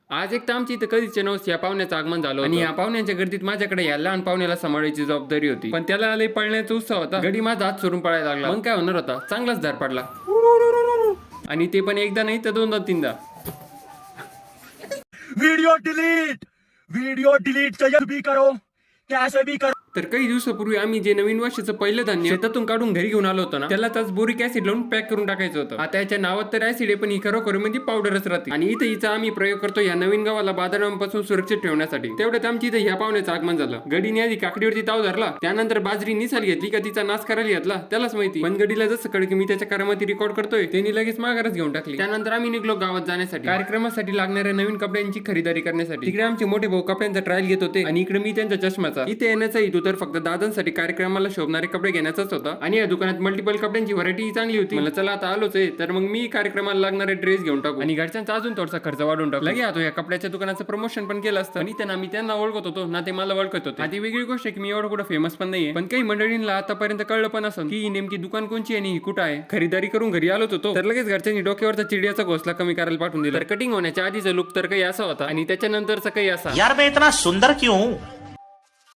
आज एक तर आमची इथं कधीच नव्हती या पाहुण्याचं आगमन झालं आणि या पाहुण्यांच्या गर्दीत माझ्याकडे या लहान पाहुण्याला सांभाळायची जबाबदारी होती. पण त्याला आले पळण्याचा उत्साह होता. गडी माझा हात सोडून पळायला लागला. मग काय होणार होता, चांगलाच धार पडला आणि ते पण एकदा नाही तर दोनदा तीनदा. वीडियो डिलीट चाहिए भी करो, कैसे भी करो. तर काही दिवसापूर्वी आम्ही जे नवीन वर्षाचं पहिलं धान्य शेतातून काढून घरी घेऊन आलो होतो ना, त्याला त्याच बोरिक ऍसिड लावून पॅक करून टाकायचं होतं. आता याच्या नावात तर ऍसिड आहे, पण ही खरोखर म्हणजे पावडरच राहते. आणि इथं हिचा आम्ही प्रयोग करतो या नवीन गावाला बाजारांपासून सुरक्षित ठेवण्यासाठी. तेवढ्यात आमची इथं ह्या पाहुण्याचं आगमन झालं. गडीने आधी काकडीवरती ताव धरला, त्यानंतर बाजरी निसाली घेतली का तिचा नाश करायला घेतला त्यालाच माहिती. पण गडीला जसं कळ की मी त्याच्या करामती रेकॉर्ड करतोय त्यांनी लगेच माघारच घेऊन टाकली. त्यानंतर आम्ही निघलो गावात जाण्यासाठी, कार्यक्रमासाठी लागणाऱ्या नवीन कपड्यांची खरेदी करण्यासाठी. तिकडे आमचे मोठे भाऊ कपड्यांचा ट्रायल घेत होते आणि इकडे मी त्यांच्या चष्म्याचा. इथे येण्याचा हेतू तर फक्त दादांसाठी कार्यक्रमाला शोभणारे कपडे घेण्याचाच होता. आणि या दुकानात मल्टिपल कपड्यांची व्हरायटी चांगली होती. मला चला आता आलोच आहे तर मग मी कार्यक्रमाला लागणारे ड्रेस घेऊन टाकू आणि घरच्यांचा अजून थोडासा खर्च वाढून टाकू. लगे आता या कपड्याच्या दुकानाचं प्रमोशन पण केलं असतं आणि त्यांना मी त्यांना ओळखत होतो ना, ते मला ओळखत होते. आधी वेगळी गोष्ट आहे की मी एवढं कुठं फेमस पण नाहीये, पण काही मंडळींना आतापर्यंत कळलं पण असं की नेमकी दुकान कोणची आणि ही कुठं आहे. खरीदारी करून घरी आलोच होतो तर लगेच घरच्यांनी डोक्यावरचा चिडियाचा घोसला कमी करायला पाठवून दिला. तर कटिंग होण्याच्या आधीचा लुक तर काही असा होता आणि त्याच्यानंतरचा काही असा. यार मैं इतना सुंदर क्यों हूं?